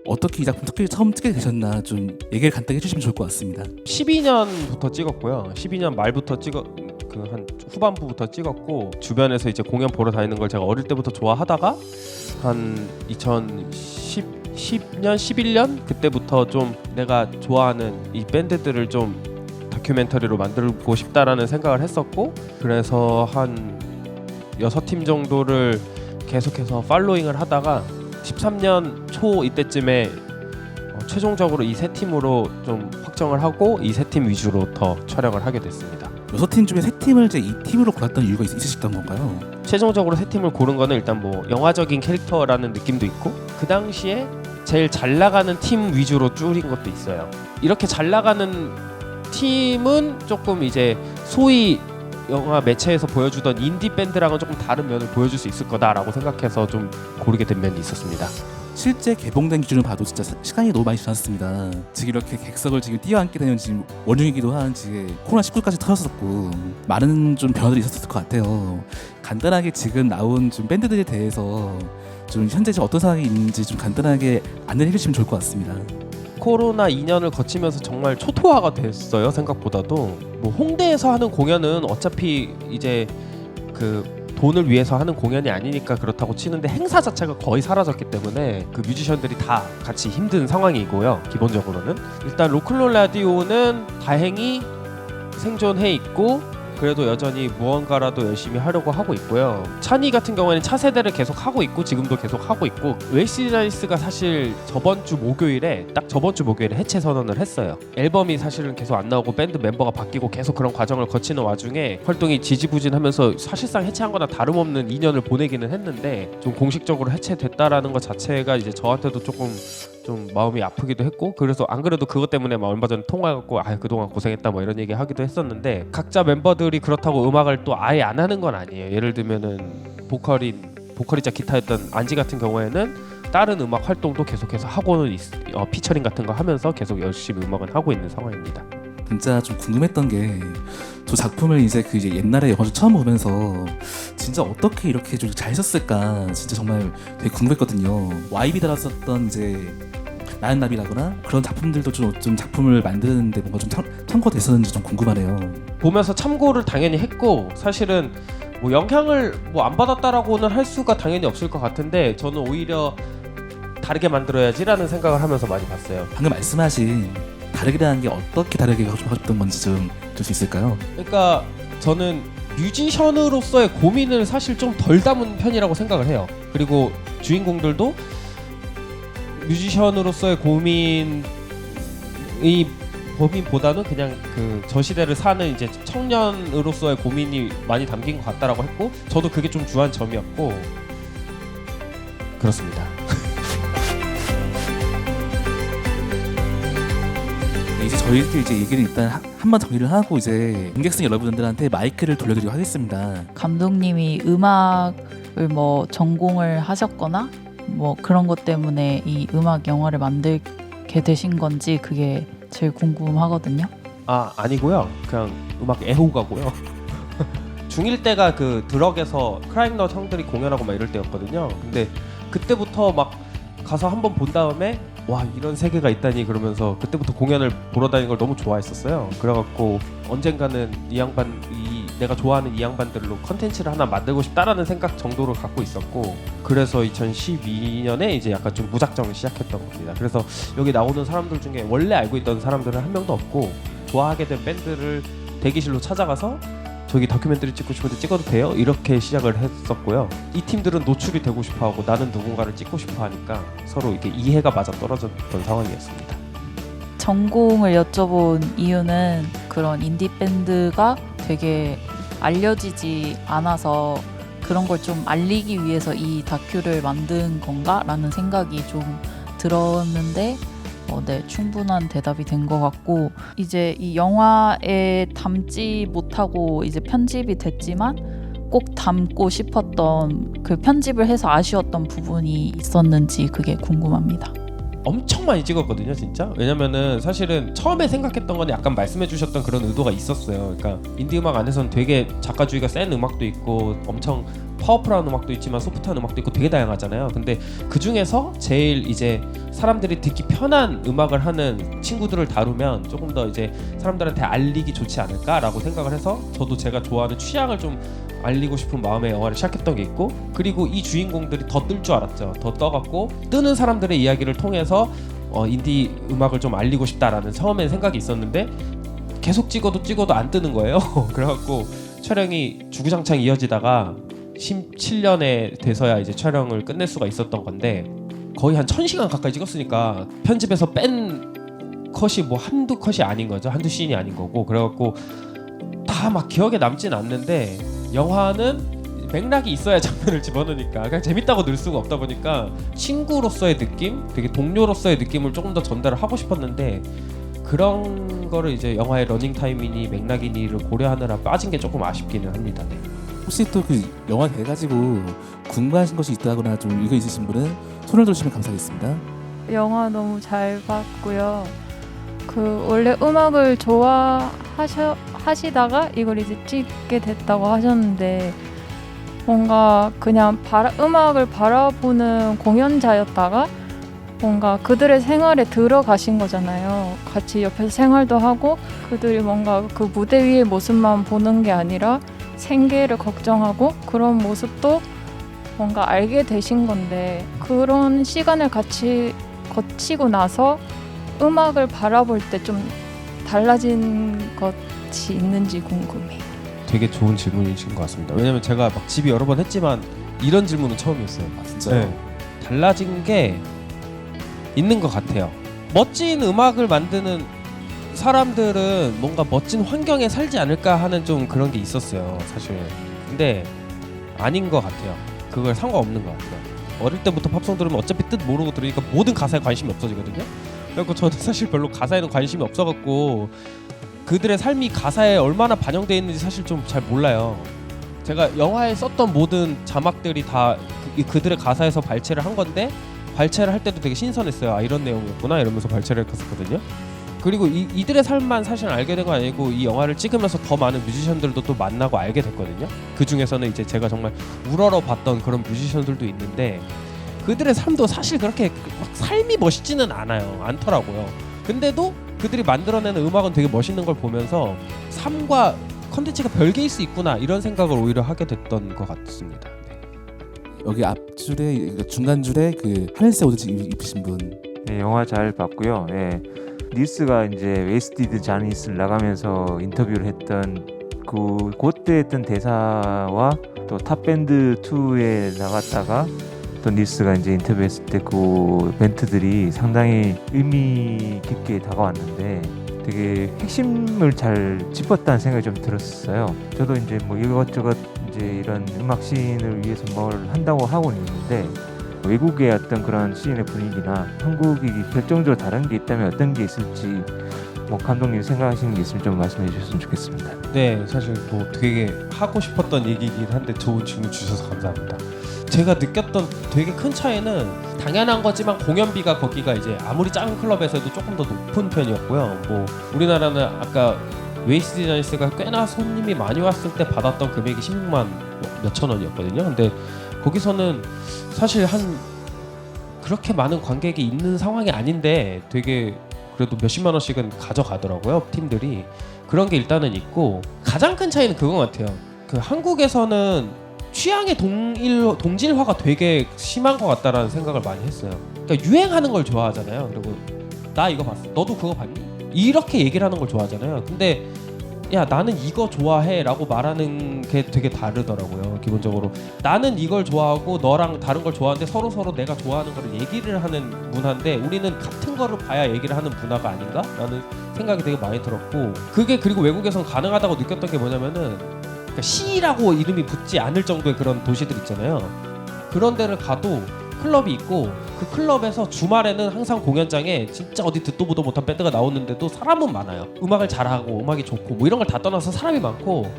어떻게 이 작품 특히 처음 찍게 되셨나 좀 얘기를 간단히 해주시면 좋을 것 같습니다. 12년부터 찍었고요. 12년 말부터 한 후반부부터 찍었고, 주변에서 이제 공연 보러 다니는 걸 제가 어릴 때부터 좋아하다가 한 2010년 11년 그때부터 좀 내가 좋아하는 이 밴드들을 좀 다큐멘터리로 만들고 싶다라는 생각을 했었고, 그래서 한 6팀 정도를 계속해서 팔로잉을 하다가 13년 초 이때쯤에 최종적으로 이 세 팀으로 좀 확정을 하고 이 세 팀 위주로 더 촬영을 하게 됐습니다. 6팀 중에 3팀을 이제 이 팀으로 골랐던 이유가 있으셨던 건가요? 최종적으로 세 팀을 고른 거는 일단 뭐 영화적인 캐릭터라는 느낌도 있고, 그 당시에 제일 잘 나가는 팀 위주로 줄인 것도 있어요. 이렇게 잘 나가는 팀은 조금 이제 소위 영화 매체에서 보여주던 인디 밴드랑은 조금 다른 면을 보여줄 수 있을 거다라고 생각해서 좀 고르게 된 면이 있었습니다. 실제 개봉된 기준을 봐도 진짜 시간이 너무 많이 지났습니다. 지금 이렇게 객석을 지금 뛰어앉게 되는 지금 원중이기도 한 지금 코로나19까지 터졌었고 많은 좀 변화들이 있었을 것 같아요. 간단하게 지금 나온 좀 밴드들에 대해서 좀 현재 지금 어떤 상황이 있는지 좀 간단하게 안내를 해주시면 좋을 것 같습니다. 코로나 2년을 거치면서 정말 초토화가 됐어요. 생각보다도 뭐 홍대에서 하는 공연은 어차피 이제 그 돈을 위해서 하는 공연이 아니니까 그렇다고 치는데, 행사 자체가 거의 사라졌기 때문에 그 뮤지션들이 다 같이 힘든 상황이고요. 기본적으로는 일단 로클롤 라디오는 다행히 생존해 있고 그래도 여전히 무언가라도 열심히 하려고 하고 있고요. 찬이 같은 경우에는 차세대를 계속 하고 있고 지금도 계속 하고 있고, 웨이시라이스가 사실 저번 주 목요일에 해체 선언을 했어요. 앨범이 사실은 계속 안 나오고 밴드 멤버가 바뀌고 계속 그런 과정을 거치는 와중에 활동이 지지부진하면서 사실상 해체한 거나 다름없는 2년을 보내기는 했는데, 좀 공식적으로 해체됐다라는 것 자체가 이제 저한테도 조금 좀 마음이 아프기도 했고, 그래서 안 그래도 그것 때문에 얼마 전에 통화해갖고 그동안 고생했다 뭐 이런 얘기 하기도 했었는데, 각자 멤버들이 그렇다고 음악을 또 아예 안 하는 건 아니에요. 예를 들면은 보컬이자 기타였던 안지 같은 경우에는 다른 음악 활동도 계속해서 하고는 피처링 같은 거 하면서 계속 열심히 음악은 하고 있는 상황입니다. 진짜 좀 궁금했던 게, 저 작품을 이제 옛날에 영화를 처음 보면서 진짜 어떻게 이렇게 좀 잘 썼을까 진짜 정말 되게 궁금했거든요. YB 달았었던 이제 나는 나비라거나 그런 작품들도 좀 작품을 만드는데 뭔가 좀 참고됐었는지 좀 궁금하네요. 보면서 참고를 당연히 했고, 사실은 뭐 영향을 뭐 안 받았다라고는 할 수가 당연히 없을 것 같은데, 저는 오히려 다르게 만들어야지라는 생각을 하면서 많이 봤어요. 방금 말씀하신 다르게라는 게 어떻게 다르게 하셨던 건지 좀 들 수 있을까요? 그러니까 저는 뮤지션으로서의 고민을 사실 좀 덜 담은 편이라고 생각을 해요. 그리고 주인공들도 뮤지션으로서의 고민보다는 그냥 그 저 시대를 사는 이제 청년으로서의 고민이 많이 담긴 것 같다라고 했고, 저도 그게 좀 주한 점이었고 그렇습니다. 이제 저희들 이제 얘기를 일단 한번 정리를 하고 이제 관객성 여러분들한테 마이크를 돌려드리도록 하겠습니다. 감독님이 음악을 뭐 전공을 하셨거나 뭐 그런 것 때문에 이 음악 영화를 만들게 되신 건지 그게 제일 궁금하거든요. 아니고요. 그냥 음악 애호가고요. 중1 때가 그 드럭에서 크라잉넛 형들이 공연하고 막 이럴 때였거든요. 근데 그때부터 막 가서 한번 본 다음에 와, 이런 세계가 있다니 그러면서 그때부터 공연을 보러 다니는 걸 너무 좋아했었어요. 그래갖고 언젠가는 내가 좋아하는 이 양반들로 컨텐츠를 하나 만들고 싶다라는 생각 정도를 갖고 있었고, 그래서 2012년에 이제 약간 좀 무작정을 시작했던 겁니다. 그래서 여기 나오는 사람들 중에 원래 알고 있던 사람들은 한 명도 없고, 좋아하게 된 밴드를 대기실로 찾아가서 저기 다큐멘터리 찍고 싶은데 찍어도 돼요? 이렇게 시작을 했었고요. 이 팀들은 노출이 되고 싶어하고 나는 누군가를 찍고 싶어하니까 서로 이렇게 이해가 맞아 떨어졌던 상황이었습니다. 전공을 여쭤본 이유는 그런 인디 밴드가 되게 알려지지 않아서 그런 걸 좀 알리기 위해서 이 다큐를 만든 건가라는 생각이 좀 들었는데, 네, 충분한 대답이 된 것 같고, 이제 이 영화에 담지 못하고 이제 편집이 됐지만 꼭 담고 싶었던 그 편집을 해서 아쉬웠던 부분이 있었는지 그게 궁금합니다. 엄청 많이 찍었거든요, 진짜. 왜냐면은 사실은 처음에 생각했던 건 약간 말씀해주셨던 그런 의도가 있었어요. 그러니까 인디 음악 안에서는 되게 작가주의가 센 음악도 있고 엄청 파워풀한 음악도 있지만 소프트한 음악도 있고 되게 다양하잖아요. 근데 그 중에서 제일 이제 사람들이 듣기 편한 음악을 하는 친구들을 다루면 조금 더 이제 사람들한테 알리기 좋지 않을까라고 생각을 해서 저도 제가 좋아하는 취향을 좀 알리고 싶은 마음에 영화를 시작했던 게 있고, 그리고 이 주인공들이 더 뜰 줄 알았죠. 더 떠갖고 뜨는 사람들의 이야기를 통해서 인디 음악을 좀 알리고 싶다라는 처음엔 생각이 있었는데 계속 찍어도 안 뜨는 거예요. 그래갖고 촬영이 주구장창 이어지다가 17년에 돼서야 이제 촬영을 끝낼 수가 있었던 건데, 거의 한 1000시간 가까이 찍었으니까 편집해서 뺀 컷이 뭐 한두 컷이 아닌 거죠. 한두 씬이 아닌 거고. 그래갖고 다 막 기억에 남진 않는데, 영화는 맥락이 있어야 장면을 집어넣으니까 그냥 재밌다고 넣을 수가 없다 보니까 친구로서의 느낌, 되게 동료로서의 느낌을 조금 더 전달을 하고 싶었는데, 그런 거를 이제 영화의 러닝타임이니 맥락이니를 고려하느라 빠진 게 조금 아쉽기는 합니다. 네. 혹시 또 그 영화 돼가지고 궁금하신 것이 있다거나 좀 이거 있으신 분은 손을 들어주시면 감사하겠습니다. 영화 너무 잘 봤고요. 그 원래 음악을 좋아하시다가 이걸 이제 찍게 됐다고 하셨는데, 뭔가 그냥 음악을 바라보는 공연자였다가 뭔가 그들의 생활에 들어가신 거잖아요. 같이 옆에서 생활도 하고, 그들이 뭔가 그 무대 위의 모습만 보는 게 아니라 생계를 걱정하고 그런 모습도 뭔가 알게 되신 건데, 그런 시간을 같이 거치고 나서 음악을 바라볼 때 좀 달라진 것이 있는지 궁금해요. 되게 좋은 질문이신 것 같습니다. 왜냐면 제가 막 집이 여러 번 했지만 이런 질문은 처음이었어요. 아 진짜요? 네. 달라진 게 있는 것 같아요. 멋진 음악을 만드는 사람들은 뭔가 멋진 환경에 살지 않을까 하는 좀 그런 게 있었어요, 사실. 근데 아닌 것 같아요. 그걸 상관없는 것 같아요. 어릴 때부터 팝송 들으면 어차피 뜻 모르고 들으니까 모든 가사에 관심이 없어지거든요. 그래서 저는 사실 별로 가사에는 관심이 없어갖고 그들의 삶이 가사에 얼마나 반영되어 있는지 사실 좀 잘 몰라요. 제가 영화에 썼던 모든 자막들이 다 그들의 가사에서 발췌를 한 건데, 발췌를 할 때도 되게 신선했어요. 아, 이런 내용이었구나 이러면서 발췌를 했었거든요. 그리고 이들의 삶만 사실 알게 된 건 아니고, 이 영화를 찍으면서 더 많은 뮤지션들도 또 만나고 알게 됐거든요. 그 중에서는 이제 제가 정말 우러러 봤던 그런 뮤지션들도 있는데, 그들의 삶도 사실 그렇게 막 삶이 멋있지는 않더라고요. 근데도 그들이 만들어내는 음악은 되게 멋있는 걸 보면서 삶과 컨텐츠가 별개일 수 있구나 이런 생각을 오히려 하게 됐던 것 같습니다. 네. 여기 앞줄에 중간 줄에 그 하늘색 옷을 입으신 분. 네, 영화 잘 봤고요. 네. 뉴스가 이제 웨스티드 자니스를 나가면서 인터뷰를 했던 그때 했던 대사와 또 탑밴드 2에 나갔다가 또 뉴스가 이제 인터뷰했을 때 그 멘트들이 상당히 의미 깊게 다가왔는데 되게 핵심을 잘 짚었다는 생각이 좀 들었어요. 저도 이제 뭐 이것저것 이제 이런 음악 씬을 위해서 뭘 한다고 하고는 있는데, 외국의 어떤 그런 씬의 분위기나 한국이 결정적으로 다른 게 있다면 어떤 게 있을지 뭐 감독님 생각하시는 게 있으면 좀 말씀해 주셨으면 좋겠습니다. 네, 사실 뭐 되게 하고 싶었던 얘기이긴 한데 좋은 질문 주셔서 감사합니다. 제가 느꼈던 되게 큰 차이는 당연한 거지만 공연비가 거기가 이제 아무리 작은 클럽에서도 조금 더 높은 편이었고요. 뭐 우리나라는 아까 웨이스티드 자니스가 꽤나 손님이 많이 왔을 때 받았던 금액이 16만 몇천 원이었거든요. 근데 거기서는 사실 한 그렇게 많은 관객이 있는 상황이 아닌데 되게 그래도 몇십만 원씩은 가져가더라고요, 팀들이. 그런 게 일단은 있고, 가장 큰 차이는 그건 같아요. 그 한국에서는 취향의 동질화가 되게 심한 것 같다라는 생각을 많이 했어요. 그러니까 유행하는 걸 좋아하잖아요. 그리고 나 이거 봤어, 너도 그거 봤니? 이렇게 얘기를 하는 걸 좋아하잖아요. 근데 야, 나는 이거 좋아해 라고 말하는 게 되게 다르더라고요. 기본적으로 나는 이걸 좋아하고 너랑 다른 걸 좋아하는데 서로 내가 좋아하는 거를 얘기를 하는 문화인데, 우리는 같은 거를 봐야 얘기를 하는 문화가 아닌가? 라는 생각이 되게 많이 들었고, 그게 그리고 외국에선 가능하다고 느꼈던 게 뭐냐면은, 그러니까 C라고 이름이 붙지 않을 정도의 그런 도시들 있잖아요. 그런 데를 가도 클럽이 있고, 그 클럽에서 주말에는 항상 공연장에 진짜 어디 듣도 보도 못한 밴드가 나오는데도 사람은 많아요. 음악을 잘하고 음악이 좋고 뭐 이런 걸 다 떠나서 사람이 많고,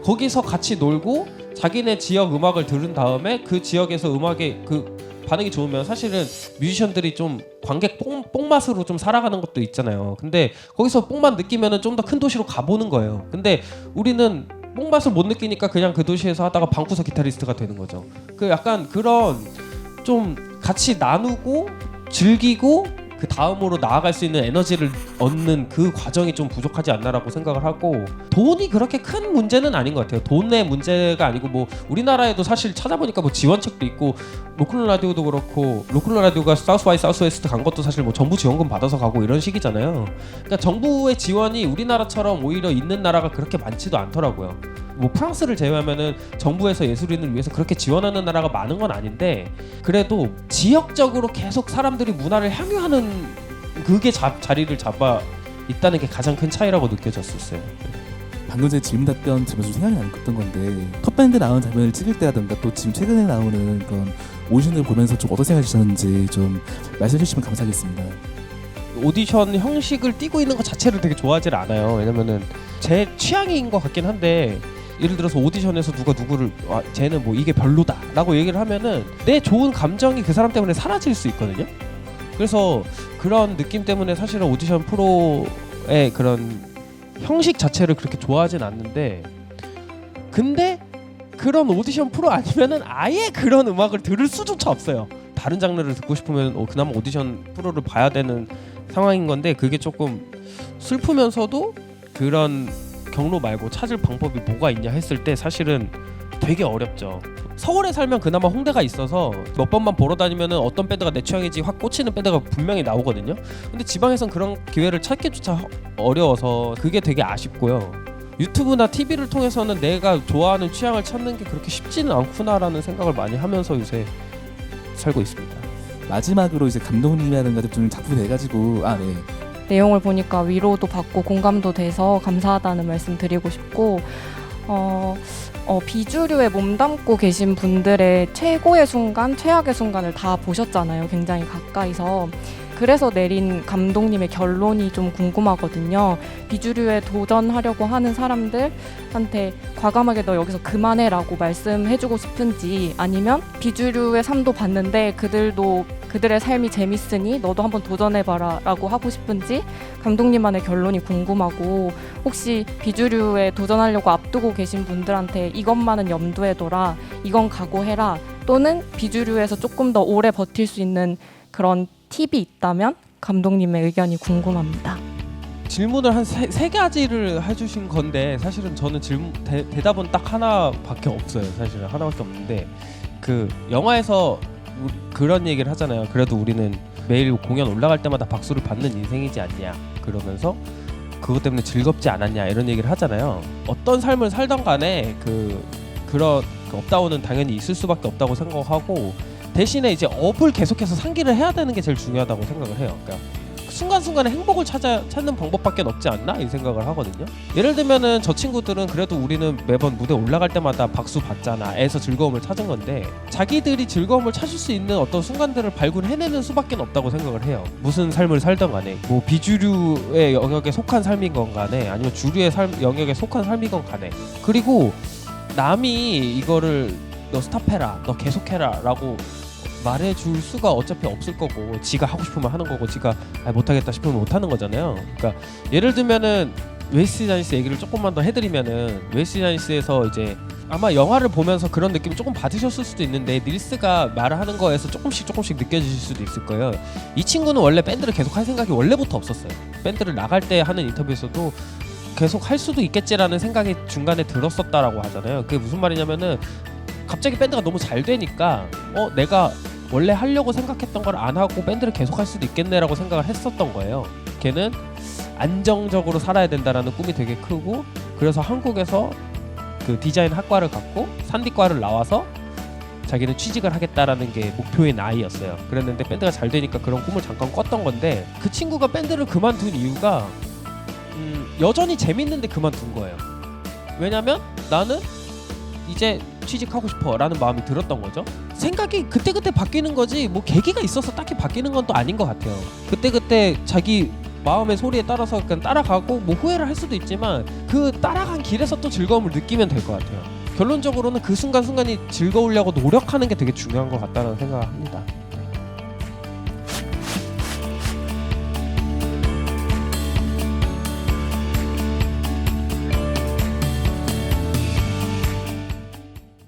거기서 같이 놀고 자기네 지역 음악을 들은 다음에 그 지역에서 음악의 그 반응이 좋으면 사실은 뮤지션들이 좀 관객 뽕맛으로 좀 살아가는 것도 있잖아요. 근데 거기서 뽕맛 느끼면은 좀 더 큰 도시로 가보는 거예요. 근데 우리는 뽕맛을 못 느끼니까 그냥 그 도시에서 하다가 방구석 기타리스트가 되는 거죠. 그 약간 그런 좀 같이 나누고 즐기고 그 다음으로 나아갈 수 있는 에너지를 얻는 그 과정이 좀 부족하지 않나라고 생각을 하고, 돈이 그렇게 큰 문제는 아닌 것 같아요. 돈의 문제가 아니고 뭐 우리나라에도 사실 찾아보니까 뭐 지원책도 있고 로클 라디오도 그렇고, 로클 라디오가 사우스 바이 사우스 웨스트 간 것도 사실 뭐 정부 지원금 받아서 가고 이런 식이잖아요. 그러니까 정부의 지원이 우리나라처럼 오히려 있는 나라가 그렇게 많지도 않더라고요. 뭐 프랑스를 제외하면은 정부에서 예술인을 위해서 그렇게 지원하는 나라가 많은 건 아닌데, 그래도 지역적으로 계속 사람들이 문화를 향유하는 그게 자리를 잡아 있다는 게 가장 큰 차이라고 느껴졌었어요. 방금 전에 질문 답변 들으면서 생각이 났던 건데, 톱밴드 나오는 장면을 찍을 때라든가 또 지금 최근에 나오는 그런 오디션을 보면서 좀 어떤 생각이 드셨는지 좀 말씀해 주시면 감사하겠습니다. 오디션 형식을 띄고 있는 것 자체를 되게 좋아하지 않아요. 왜냐면은 제 취향인 것 같긴 한데, 예를 들어서 오디션에서 누가 누구를 쟤는 뭐 이게 별로다 라고 얘기를 하면은 내 좋은 감정이 그 사람 때문에 사라질 수 있거든요. 그래서 그런 느낌 때문에 사실은 오디션 프로의 그런 형식 자체를 그렇게 좋아하진 않는데, 근데 그런 오디션 프로 아니면은 아예 그런 음악을 들을 수조차 없어요. 다른 장르를 듣고 싶으면 그나마 오디션 프로를 봐야 되는 상황인 건데, 그게 조금 슬프면서도 그런 경로 말고 찾을 방법이 뭐가 있냐 했을 때 사실은 되게 어렵죠. 서울에 살면 그나마 홍대가 있어서 몇 번만 보러 다니면은 어떤 밴드가 내 취향인지 확 꽂히는 밴드가 분명히 나오거든요. 근데 지방에선 그런 기회를 찾기조차 어려워서 그게 되게 아쉽고요. 유튜브나 TV를 통해서는 내가 좋아하는 취향을 찾는 게 그렇게 쉽지는 않구나라는 생각을 많이 하면서 요새 살고 있습니다. 마지막으로 이제 감독님이라든가 좀 작품이 돼가지고 내용을 보니까 위로도 받고 공감도 돼서 감사하다는 말씀 드리고 싶고, 비주류에 몸담고 계신 분들의 최고의 순간, 최악의 순간을 다 보셨잖아요. 굉장히 가까이서. 그래서 내린 감독님의 결론이 좀 궁금하거든요. 비주류에 도전하려고 하는 사람들한테 과감하게 너 여기서 그만해라고 말씀해주고 싶은지, 아니면 비주류의 삶도 봤는데 그들의 삶이 재밌으니 너도 한번 도전해봐라 라고 하고 싶은지, 감독님만의 결론이 궁금하고, 혹시 비주류에 도전하려고 앞두고 계신 분들한테 이것만은 염두에 둬라, 이건 각오해라, 또는 비주류에서 조금 더 오래 버틸 수 있는 그런 팁이 있다면 감독님의 의견이 궁금합니다. 질문을 한 세 가지를 해주신 건데, 사실은 저는 대답은 딱 하나밖에 없어요. 사실은 하나밖에 없는데, 그 영화에서 그런 얘기를 하잖아요. 그래도 우리는 매일 공연 올라갈 때마다 박수를 받는 인생이지 않냐, 그러면서 그것 때문에 즐겁지 않았냐 이런 얘기를 하잖아요. 어떤 삶을 살던 간에 그런 업다운은 당연히 있을 수밖에 없다고 생각하고, 대신에 이제 업을 계속해서 상기를 해야 되는 게 제일 중요하다고 생각을 해요. 그러니까 순간순간에 행복을 찾는 방법밖에 없지 않나 이 생각을 하거든요. 예를 들면은 저 친구들은 그래도 우리는 매번 무대 올라갈 때마다 박수 받잖아 에서 즐거움을 찾은 건데, 자기들이 즐거움을 찾을 수 있는 어떤 순간들을 발굴해내는 수밖에 없다고 생각을 해요. 무슨 삶을 살던 간에, 뭐 비주류의 영역에 속한 삶인 건 간에, 아니면 주류의 영역에 속한 삶이건 간에, 그리고 남이 이거를 너 스탑해라, 너 계속해라 라고 말해줄 수가 어차피 없을 거고, 지가 하고 싶으면 하는 거고, 지가 못하겠다 싶으면 못하는 거잖아요. 그러니까 예를 들면은 웨스티 자니스 얘기를 조금만 더 해드리면은, 웨스티 자니스에서 이제 아마 영화를 보면서 그런 느낌을 조금 받으셨을 수도 있는데, 닐스가 말을 하는 거에서 조금씩 느껴지실 수도 있을 거예요. 이 친구는 원래 밴드를 계속 할 생각이 원래부터 없었어요. 밴드를 나갈 때 하는 인터뷰에서도 계속 할 수도 있겠지라는 생각이 중간에 들었었다라고 하잖아요. 그게 무슨 말이냐면은, 갑자기 밴드가 너무 잘 되니까 내가 원래 하려고 생각했던 걸 안 하고 밴드를 계속 할 수도 있겠네라고 생각을 했었던 거예요. 걔는 안정적으로 살아야 된다라는 꿈이 되게 크고, 그래서 한국에서 그 디자인 학과를 갔고 산디과를 나와서 자기는 취직을 하겠다라는 게 목표인 아이였어요. 그랬는데 밴드가 잘 되니까 그런 꿈을 잠깐 꿨던 건데, 그 친구가 밴드를 그만둔 이유가 여전히 재밌는데 그만둔 거예요. 왜냐면 나는 이제 취직하고 싶어 라는 마음이 들었던 거죠. 생각이 그때그때 바뀌는 거지, 뭐 계기가 있어서 딱히 바뀌는 건 또 아닌 것 같아요. 그때그때 자기 마음의 소리에 따라서 그냥 따라가고, 뭐 후회를 할 수도 있지만 그 따라간 길에서 또 즐거움을 느끼면 될 것 같아요. 결론적으로는 그 순간순간이 즐거우려고 노력하는 게 되게 중요한 것 같다는 생각을 합니다.